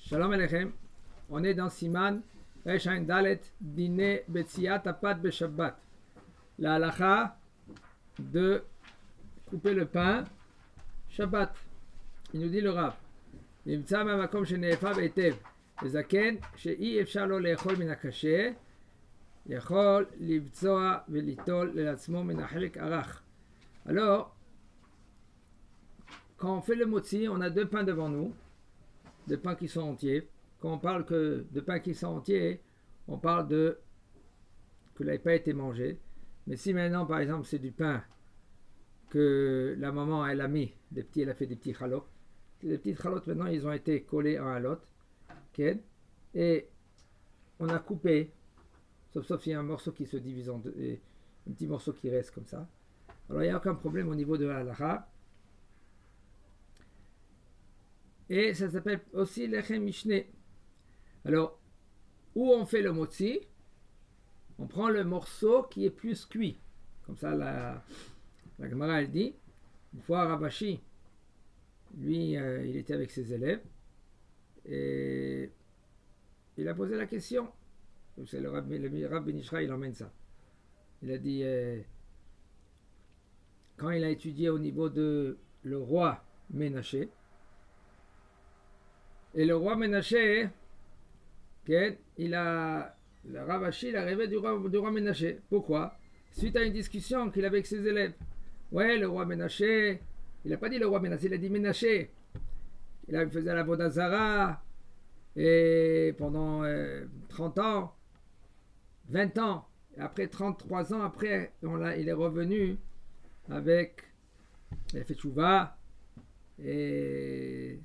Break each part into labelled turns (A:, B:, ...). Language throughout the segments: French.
A: Shalom Alechem. On est dans Siman Resh Ayin Dalet Dine Betziat Apat Beshabbat. La halacha de couper le pain Shabbat. Il nous dit le Rav. נמצא מהמקום שנאפב היטב לזקן שאי אפשר לו לאכול מן הקשה יכול לבצוע וליטול לעצמו מן החלק הרך. Alors, quand on fait le motzi, on a deux pains devant nous, deux pains qui sont entiers. Quand on parle que de pains qui sont entiers, on parle de que n'avait pas été mangé. Mais si maintenant, par exemple, c'est du pain que la maman elle a mis, elle a fait des petits chalots. Les petites chalotes maintenant ils ont été collés un à l'autre, okay? Et on a coupé, sauf il y a un morceau qui se divise en deux, et un petit morceau qui reste comme ça. Alors il n'y a aucun problème au niveau de la halakha. Et ça s'appelle aussi lechem mishné. Alors, où on fait le motzi, on prend le morceau qui est plus cuit. Comme ça la Gemara elle dit, une fois Rav Ashi, lui, il était avec ses élèves et il a posé la question. C'est le Rav Ben Ishra, il emmène ça. Il a dit, quand il a étudié au niveau de le roi Ménaché, et le roi Ménaché, le Rav Ashi, il a rêvé du roi Ménaché. Pourquoi? Suite à une discussion qu'il avait avec ses élèves. Ouais, le roi Ménaché, il n'a pas dit le roi Ménaché, il a dit Ménaché. Il faisait la Avodah Zara et pendant 30 ans, 20 ans, et après 33 ans, après, il est revenu avec, il a fait Tchouva et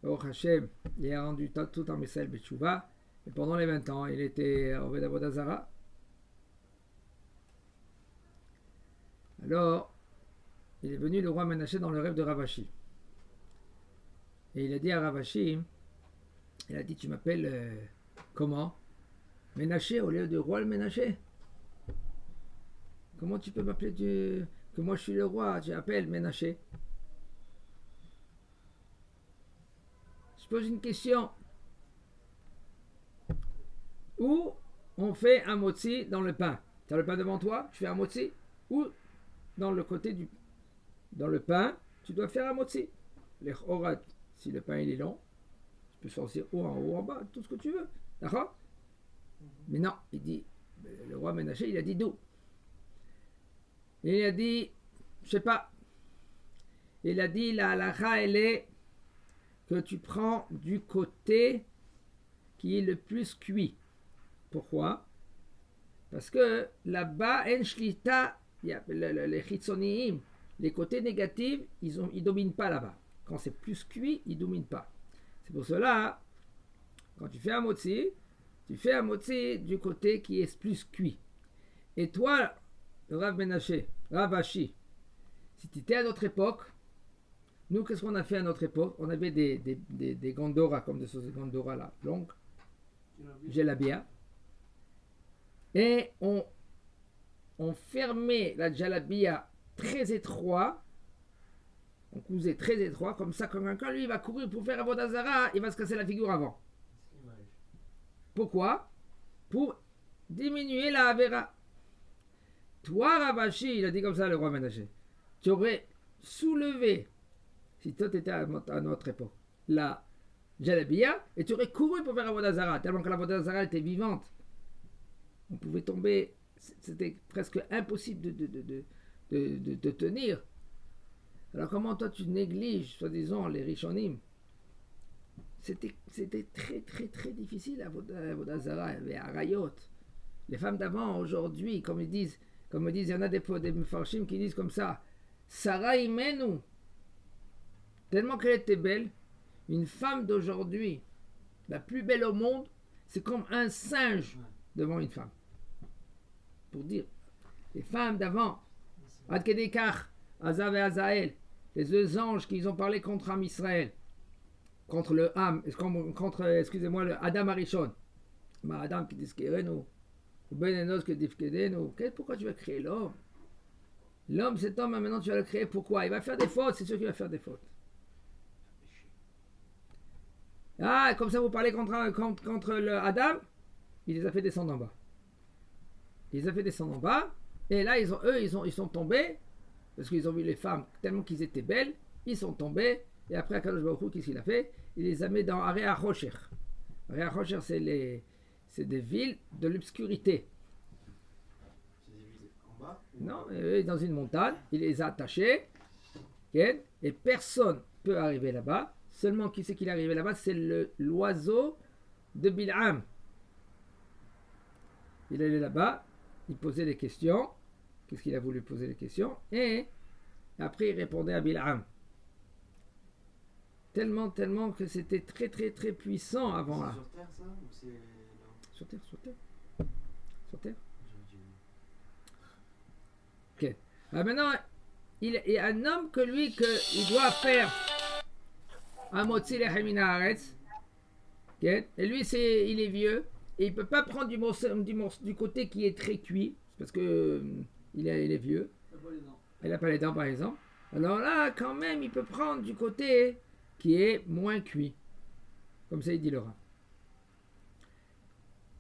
A: oh Hashem, il a rendu tout en Messel Betchouva et pendant les 20 ans, il était au Avodah Zara. Alors, il est venu le roi Ménaché dans le rêve de Rav Ashi. Et il a dit à Rav Ashi, il a dit, tu m'appelles comment? Ménaché au lieu de roi le Ménaché. Comment tu peux m'appeler que moi je suis le roi, tu m'appelles Ménaché? Je pose une question. Où on fait un motzi dans le pain? Tu as le pain devant toi, je fais un motzi? Ou dans le côté dans le pain, tu dois faire un motzi. Les chorat, si le pain il est long, tu peux sortir haut en bas, tout ce que tu veux. D'accord? Mais non, il dit, le roi Ménaché, il a dit d'où? Il a dit, je sais pas. Il a dit, la halakha, elle est que tu prends du côté qui est le plus cuit. Pourquoi? Parce que là-bas, en shlita, les chitzoniim, les côtés négatifs, ils dominent pas là-bas. Quand c'est plus cuit, ils dominent pas. C'est pour cela, quand tu fais un motzi du côté qui est plus cuit. Et toi, le Rav Ménaché, Rav Ashi, si tu étais à notre époque, nous, qu'est-ce qu'on a fait à notre époque? On avait des gondoras, comme des gondoras là, longues, jalabia, et on fermait la jalabia très étroit, on cousait très étroit, comme ça, quand quelqu'un lui va courir pour faire Avodah Zara, il va se casser la figure avant. Pourquoi? Pour diminuer la Avera. Toi, Rav Ashi, il a dit comme ça le roi Ménaché, tu aurais soulevé, si toi tu étais à notre époque, la jalabia, et tu aurais couru pour faire Avodah Zara, tellement que la Avodah Zara était vivante. On pouvait tomber, c'était presque impossible de tenir. Alors comment toi tu négliges, soi-disant, les Rishonim? C'était très très très difficile à Avodah Zara, il y avait Arayot. Les femmes d'avant, aujourd'hui, comme ils disent, il y en a des Mefarshim qui disent comme ça, Sarah Imenu, tellement qu'elle était belle, une femme d'aujourd'hui, la plus belle au monde, c'est comme un singe devant une femme. Pour dire, les femmes d'avant, Ad Kedekach, Azav et Azael, les deux anges qui ont parlé contre Am Israël, contre le Adam Arishon, Adam qui disquerenu, ou Ben Enos qui disquerenu, pourquoi tu vas créer l'homme? L'homme, cet homme, maintenant tu vas le créer, pourquoi? Il va faire des fautes, c'est sûr qu'il va faire des fautes. Ah, comme ça vous parlez contre le Adam, il les a fait descendre en bas. Il les a fait descendre en bas, et là, ils sont tombés, parce qu'ils ont vu les femmes tellement qu'ils étaient belles, ils sont tombés, et après, Akadosh Baruch Hu, qu'est-ce qu'il a fait? Il les a mis dans Area Rocher. Area Rocher, c'est des villes de l'obscurité.
B: C'est divisé en bas?
A: Non, dans une montagne, il les a attachés, okay, et personne peut arriver là-bas. Seulement, qui c'est qui est arrivé là-bas? C'est l'oiseau de Bil'am. Il allait là-bas, il posait des questions. Qu'est-ce qu'il a voulu poser des questions? Et après, il répondait à Bil'am. Tellement que c'était très puissant avant là.
B: C'est sur terre ça ou c'est là?
A: Sur terre. Ok. Alors maintenant, il y a un homme que lui, il doit faire un motzi lechem min haaretz. Et lui, il est vieux. Et il ne peut pas prendre du côté qui est très cuit. Parce que il est vieux. Il n'a pas les dents, par exemple. Alors là, quand même, il peut prendre du côté qui est moins cuit. Comme ça, il dit le Rav.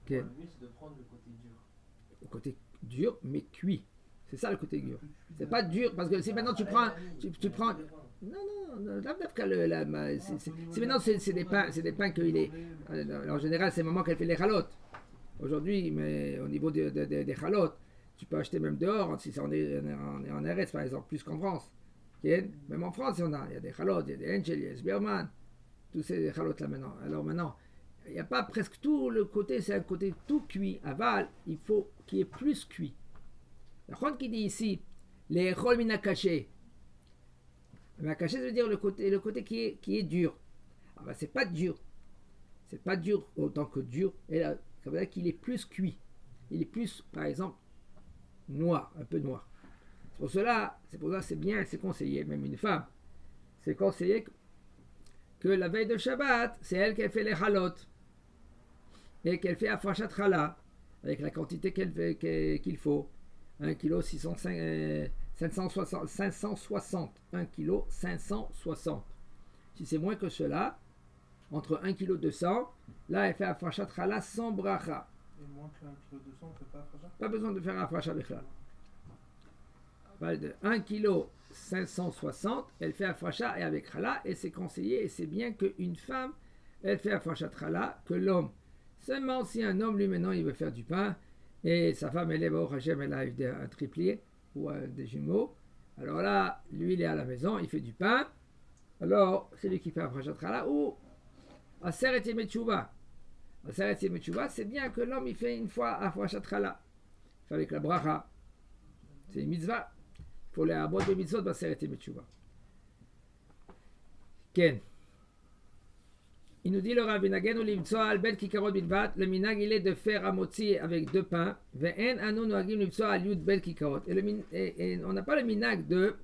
B: Okay. Le mieux, c'est de prendre le côté dur.
A: Le côté dur, mais cuit. C'est ça le côté dur. C'est pas dur, parce que si maintenant tu prends. Non, si maintenant c'est des pains qu'il est. En général, c'est le moment qu'elle fait les chalotes. Aujourd'hui, mais au niveau des chalotes, tu peux acheter même dehors, si on est en RS par exemple, plus qu'en France. Okay? Même en France, il y a des chalotes, il y a des Angel, il y a des Sberman, tous ces chalotes là maintenant. Alors maintenant, il n'y a pas presque tout le côté, c'est un côté tout cuit. Aval, il faut qu'il y ait plus cuit. La Chon qui dit ici, les chol mina caché. Mais caché, ça veut dire le côté qui est dur. Ah ben, c'est pas dur. C'est pas dur autant que dur. Et là, ça veut dire qu'il est plus cuit. Il est plus, par exemple, noir, un peu noir. C'est pour cela c'est bien, c'est conseillé, même une femme. C'est conseillé que la veille de Shabbat, c'est elle qui fait les halot. Et qu'elle fait afrachat chala, avec la quantité qu'il faut. 1 kg 560. 1 kg 560. Si c'est moins que cela, entre 1 kg 200, là elle fait afrachat chala sans bracha.
C: Et moins que 1 kg 200, on ne fait pas afrachat?
A: Pas besoin de faire afrachat bichlal. De 1 kg 560, elle fait afrachat et avec chala, et c'est conseillé, et c'est bien qu'une femme, elle fait afrachat chala, que l'homme. Seulement si un homme, lui maintenant, il veut faire du pain, et sa femme, elle a un triplier ou des jumeaux, alors là, lui, il est à la maison, il fait du pain, alors c'est lui qui fait afrachat chala, ou aseret yemei teshuvah. Aseret yemei teshuvah, c'est bien que l'homme, il fait une fois afrachat chala, il fait avec la bracha, c'est une mitzvah. Il faut les abot de mitzvot baseret yemei teshuvah. Ken. Il nous dit le Rav Vinagen ou l'imtsoa al ben kikarot bilvat. Le minag il est de faire un motzi avec 2 pains. Ve'en anu noagim l'imtsoa al yud ben kikarot. Et on n'a pas le minag de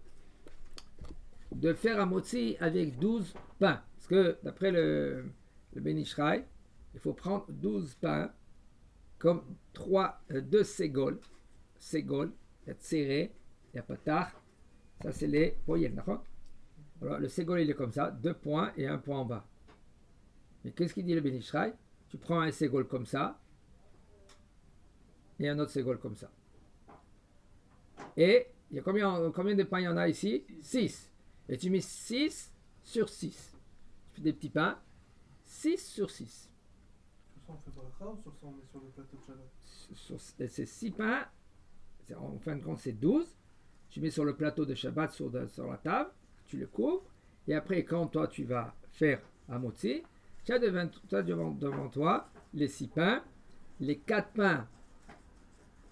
A: faire un motzi avec 12 pains. Parce que d'après le Ben Ishraï, il faut prendre 12 pains comme 2 ségol. Ségol, il y a tséré, il y a patach. Ça c'est les voyelles, d'accord? Alors le ségol il est comme ça, 2 points et 1 point en bas. Mais qu'est-ce qu'il dit le Ben Ishraï? Tu prends un ségol comme ça et un autre ségol comme ça. Et il y a combien de pains il y en a ici? 6. Et tu mets 6 sur 6. Tu fais des petits pains. 6 sur 6.
C: Sur ça on fait bracha ou sur ça on met sur le plateau de Shabbat?
A: C'est 6 pains. En fin de compte c'est 12. Tu mets sur le plateau de Shabbat sur la table. Tu le couvres. Et après quand toi tu vas faire un motzi, tu as devant toi les 6 pains. Les 4 pains,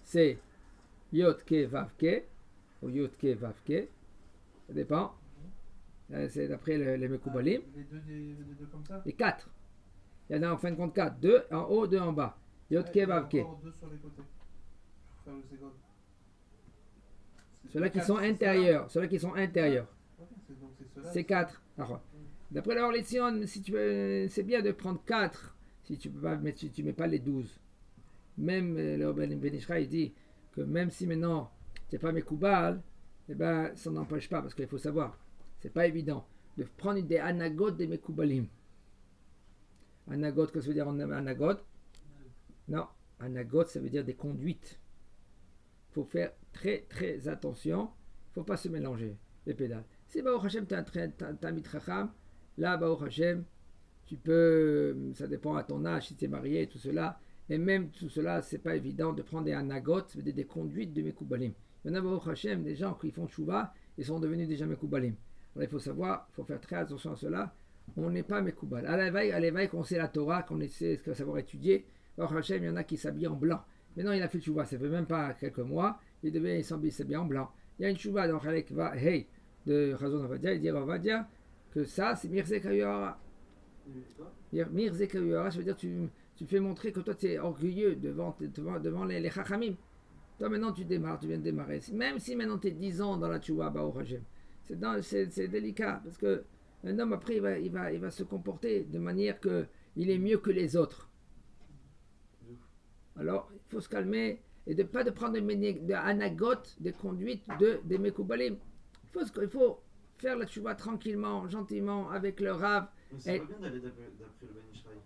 A: c'est Yotke Vavke ou Yotke Vavke. Ça dépend. C'est d'après les Mekoubalim.
C: Les deux comme ça?
A: Les 4. Il y en a en fin de compte 4. 2 en haut, 2 en bas. Yotke Vavke.
C: Encore 2 sur les côtés. Pour faire le ségol.
A: Ceux-là qui sont intérieurs. Ceux-là qui sont intérieurs. C'est 4. D'après la Orlétion, si tu veux, c'est bien de prendre 4 si tu peux pas mettre, si tu mets pas les 12. Même le Ben Ishraï dit que même si maintenant c'est pas Mekoubal, eh ben ça n'empêche pas, parce qu'il faut savoir, c'est pas évident de prendre des anagotes des Mekoubalim. Anagot, qu'est-ce que ça veut dire en anagot? Non, anagot, ça veut dire des conduites. Il faut faire très très attention. Il ne faut pas se mélanger les pédales. Si Baruch Hashem, tu as un mitracham, là, Baruch Hashem, tu peux, ça dépend à ton âge, si tu es marié, tout cela. Et même tout cela, c'est pas évident de prendre des anagot, ça veut dire des conduites de Mekoubalim. Maintenant, Baruch Hashem, des gens qui font chouva, ils sont devenus déjà Mekoubalim. Alors il faut savoir, il faut faire très attention à cela. On n'est pas Mekoubal. À l'éveil, qu'on sait la Torah, qu'on sait ce qu'il va savoir étudier, Baruch Hashem, il y en a qui s'habillent en blanc. Maintenant, il a fait le chouva, ça fait même pas quelques mois, il s'habille en blanc. Il y a une chouva dans Chalek Va Hey de Chazon Ovadia, il dit Ovadia que ça, c'est Mirzek Hayuara. Mirzek Hayuara, ça veut dire tu fais montrer que toi, tu es orgueilleux devant les Chachamim. Toi, maintenant, tu démarres, tu viens de démarrer. Même si maintenant, tu es 10 ans dans la chouva, Baruch Hashem, c'est délicat, parce que un homme, après, il va se comporter de manière qu'il est mieux que les autres. Alors, il faut se calmer et de pas de prendre des anagotes, des conduites des Mekoubalim. Il faut faire la tchouva tranquillement, gentiment, avec le Rav.
B: Mais c'est pas bien d'aller d'après le Ben Ishraï.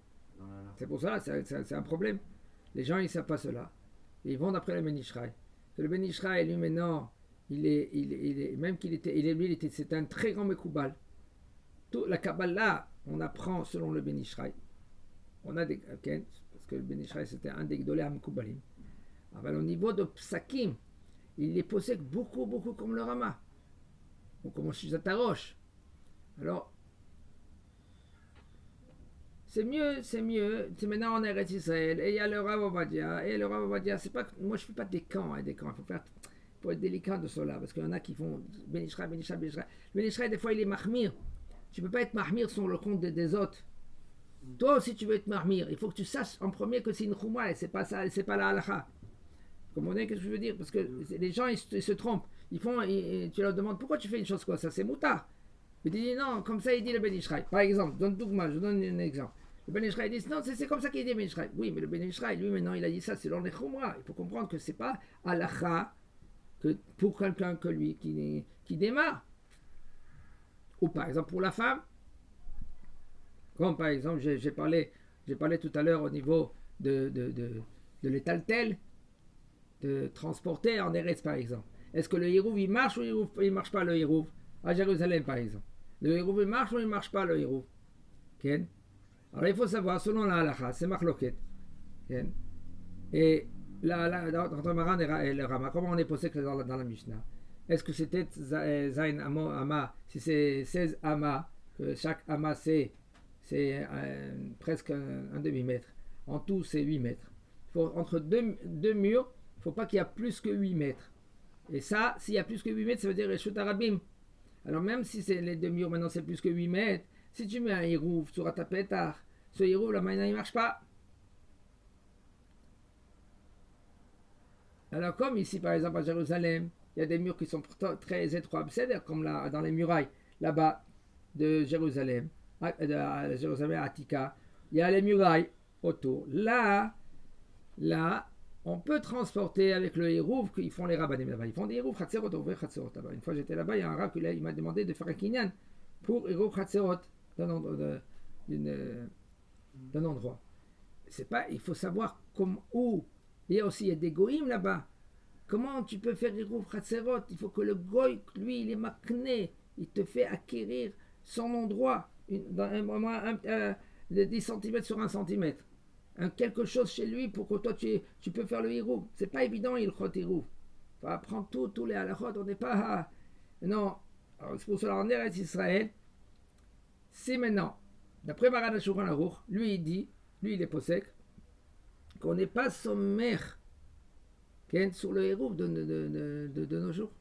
A: C'est pour ça, c'est un problème. Les gens, ils ne savent pas cela. Ils vont d'après le Ben Ishraï. Le Ben Ishraï, lui, maintenant, c'est un très grand Mekoubal. La Kabbalah, on apprend selon le Ben Ishraï. On a des... Okay, parce que le Ben Ishraï, c'était un des Gdolei HaMekoubalim. Alors, au niveau de Psakim, il les possède beaucoup, beaucoup comme le Rama. Ou comme Shizatarosh. Alors, c'est mieux. C'est maintenant en Eretz Israël. Et il y a le Rav Ovadia. Et le Rav Ovadia, c'est pas... Moi, je ne fais pas des camps. Il faut être délicat de cela. Parce qu'il y en a qui font Ben Ishraï. Le Ben Ishraï, des fois, il est mahmir. Tu ne peux pas être mahmir sur le compte des autres. Toi aussi, tu veux être mahmir. Il faut que tu saches en premier que c'est une chouma et c'est pas ça, c'est pas la halakha. Vous comprenez ce que je veux dire? Parce que les gens, ils se trompent. Tu leur demandes pourquoi tu fais une chose comme ça, c'est moutard. Ils disent non, comme ça il dit le Ben Ishraï. Par exemple, je donne un exemple. Le Ben Ishraï dit non, c'est comme ça qu'il dit le Ben Ishraï. Oui, mais le Ben Ishraï, lui maintenant, il a dit ça, c'est dans les chouma. Il faut comprendre que c'est pas halakha que pour quelqu'un que lui qui démarre. Ou par exemple pour la femme, comme par exemple j'ai parlé tout à l'heure au niveau de l'étaltel, de transporter en Eretz par exemple. Est-ce que le Hérouv il marche ou il ne marche pas le Hérouv à Jérusalem par exemple? Le Hérouv il marche ou il ne marche pas le Hérouv? Okay? Alors il faut savoir selon la halakha, c'est marloquet. Okay? Et entre Maran et le Rama, comment on est posé dans la Mishnah? Est-ce que c'était Zain Ama, si c'est 16 Ama, que chaque Ama c'est presque un demi-mètre. En tout, c'est 8 mètres. Entre deux murs, il ne faut pas qu'il y ait plus que 8 mètres. Et ça, s'il y a plus que 8 mètres, ça veut dire Reshut Arabim. Alors même si c'est les deux murs, maintenant c'est plus que 8 mètres, si tu mets un Hérouv sur ta pétard, ce Hérouv, là maintenant il ne marche pas. Alors comme ici par exemple à Jérusalem, il y a des murs qui sont très étroits, c'est-à-dire comme là, dans les murailles, là-bas de Jérusalem, à Jérusalem, à Attika, il y a les murailles autour. Là, on peut transporter avec le Hérouv qu'ils font les rabbanim là-bas. Ils font des Hérouv Khatserot, là-bas. Une fois j'étais là-bas, il y a un rab il m'a demandé de faire un kinyan pour Hérouv Khatserot d'un endroit. C'est pas, il faut savoir où. Il y a aussi des goïms là-bas. Comment tu peux faire Hérouv Khatserot? Il faut que le goï, lui, il est makné. Il te fait acquérir son endroit. De 10 cm sur 1 cm. Quelque chose chez lui pour que toi tu peux faire le Hérouv. C'est pas évident, il chot Hérouv. Il faut apprendre tous les halachot. On n'est pas. Non. Alors, c'est pour cela en Eretz Israël. C'est maintenant. D'après Maran HaShulchan Aruch, lui il est possèque, qu'on n'est pas sommer sur le Hérouv de nos jours.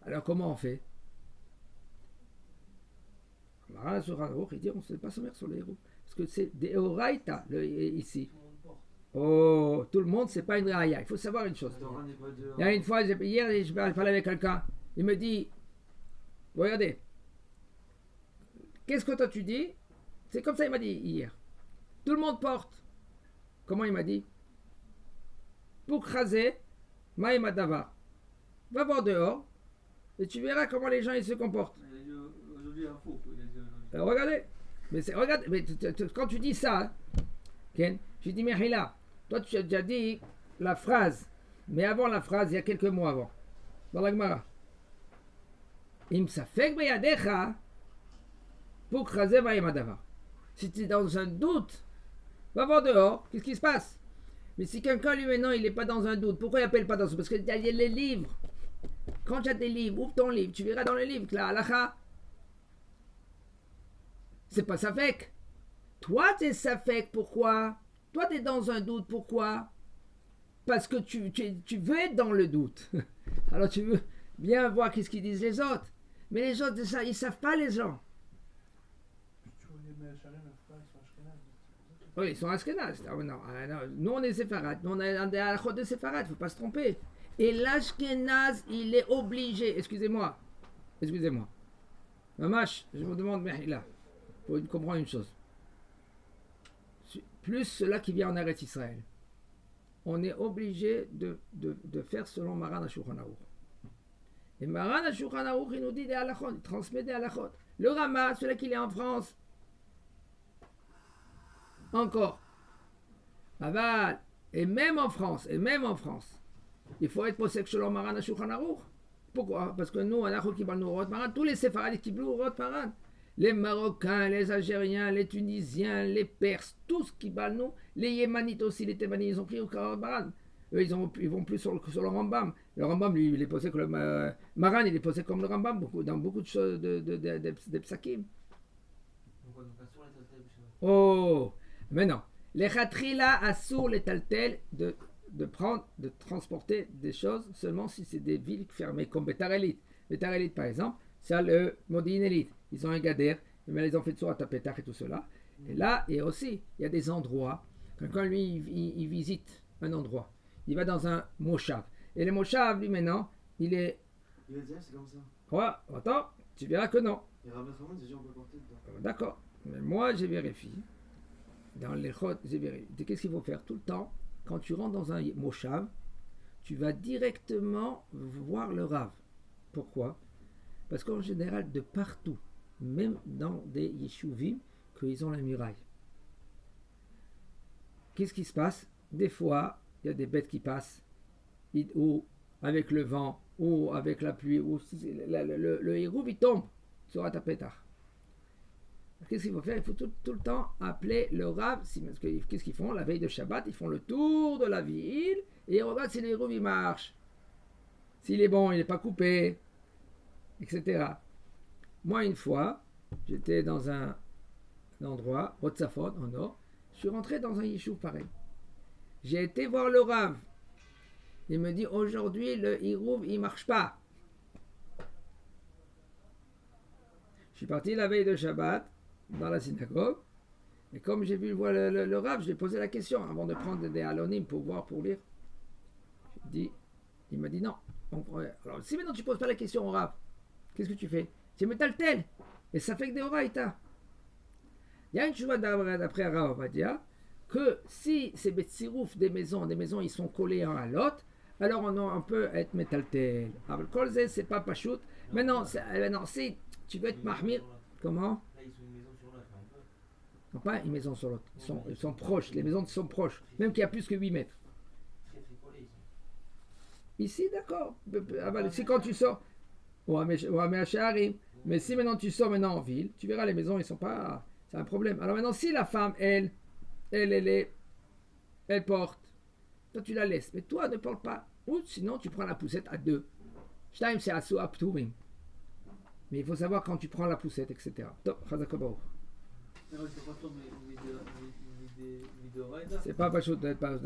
A: Alors comment on fait? Maran HaShulchan Aruch, il dit on ne se pas sommer sur le Hérouv. Parce que c'est des Oraïta ici. Oh, tout le monde, c'est pas une Raya. Il faut savoir une chose. Il y a une fois, hier, je parlais avec quelqu'un. Il me dit, regardez, qu'est-ce que toi tu dis? C'est comme ça, il m'a dit hier. Tout le monde porte. Comment il m'a dit? Pour craser, Maïmadavar. Va voir dehors et tu verras comment les gens ils se comportent.
D: Aujourd'hui, un faux.
A: Alors, regardez. Mais regarde, mais quand tu dis ça, hein, Ken, j'ai dit, mais là, toi tu as déjà dit la phrase, mais avant la phrase, il y a quelques mots avant, dans la Gemara. Im safek beyadecha, pour kraser vayemadavar. Si tu es dans un doute, va voir dehors, qu'est-ce qui se passe? Mais si quelqu'un, lui, maintenant, il n'est pas dans un doute, pourquoi il n'appelle pas dans ce? Parce qu'il y a les livres. Quand tu as des livres, ouvre ton livre, tu verras dans le livre que la halakha, c'est pas safek. Toi, tu es safek, pourquoi? Toi, tu es dans un doute, pourquoi? Parce que tu veux être dans le doute. Alors, tu veux bien voir qu'est-ce qu'ils disent les autres. Mais les autres, ça, ils ne savent pas, les gens. Oui, ils sont Ashkenaz. Non, nous, on est séfarades. Nous, on a des halakhot de séfarades. Il ne faut pas se tromper. Et l'Ashkenaz, il est obligé. Excusez-moi. Mamash, je vous demande, Mehila, pour comprendre une chose. Plus cela qui vient en Eretz Israël. On est obligé de faire selon Maran HaShulchan Aruch. Et Maran HaShulchan Aruch, il nous dit des halakhot, il transmet des halakhot. Le Rama, celui qui est en France, encore. Aval, et même en France, il faut être possède selon Maran HaShulchan Aruch. Pourquoi? Parce que nous, on qui parlent nous Rot Maran, tous les séfarades qui parlent Rot Maran, les Marocains, les Algériens, les Tunisiens, les Perses, tous qui parlent nous, les Yémanites aussi, les Thémanites, ils ont pris au Rot Maran. Eux, ils vont plus sur le Rambam. Le Rambam, lui, il est posé comme le Maran, il est posé comme le Rambam, dans beaucoup de choses de psakim. Oh, mais non. Les Khatrila assourent les taltel de transporter des choses seulement si c'est des villes fermées, comme Betarelit. Betarelit, par exemple, c'est le Modin Elite. Ils ont un gader, mais ils ont fait de soi à Tapetach et tout cela. Et là, et aussi, il y a des endroits, quand lui, il visite un endroit, il va dans un Moshav. Et le Moshav, lui, maintenant, il est.
B: Il va dire, c'est comme ça.
A: Ouais, attends, tu verras que non.
B: Et Rabbi Chaman, déjà, on peut porter dedans.
A: D'accord. Mais moi, j'ai vérifié. Dans les chot, j'ai vérifié. Qu'est-ce qu'il faut faire tout le temps? Quand tu rentres dans un Moshav, tu vas directement voir le Rav. Pourquoi? Parce qu'en général, de partout, même dans des Yeshuvim, qu'ils ont la muraille. Qu'est-ce qui se passe? Des fois, il y a des bêtes qui passent, ou avec le vent, ou avec la pluie, ou le hérouve, il tombe sur un tapetard. Qu'est-ce qu'il faut faire? Il faut tout le temps appeler le Rav. Qu'est-ce qu'ils font? La veille de Shabbat, ils font le tour de la ville et ils regardent si le hérouve il marche. S'il est bon, il n'est pas coupé, etc. Moi, une fois, j'étais dans un endroit, Rotsafot, en nord. Je suis rentré dans un yeshuv pareil. J'ai été voir le Rav. Il me dit, aujourd'hui, le hérouve, il ne marche pas. Je suis parti la veille de Shabbat dans la synagogue. Et comme j'ai vu le Rav, je lui ai posé la question avant de prendre des halonymes pour lire. Il m'a dit non. Alors, si maintenant tu ne poses pas la question au Rav, qu'est-ce que tu fais? Tu me taltel. Et ça fait que des oraïta. Il y a une chose d'après Rav Ovadia que si c'est betsirouf des maisons, ils sont collés un à l'autre, alors on peut être métaltel. Alors, kolze, c'est pas pachout. Maintenant, si tu veux être mahmir, comment?
D: Là, ils sont une maison sur l'autre, un peu.
A: Non, pas une maison sur l'autre. Ils sont proches. Les maisons sont proches. Même qu'il y a plus que 8 mètres.
D: Très très collés, ils sont.
A: Ici, d'accord. Si quand tu sors, mais si maintenant tu sors en ville, tu verras les maisons, ils sont pas. C'est un problème. Alors maintenant, si la femme, elle porte, toi tu la laisses, mais toi ne porte pas. Ou sinon tu prends la poussette à 2. Shtaim c'est asu apturim. Mais il faut savoir quand tu prends la poussette, etc. Top, chazakabou.
D: C'est pas trop, mais
A: C'est pas pas chaud d'être pas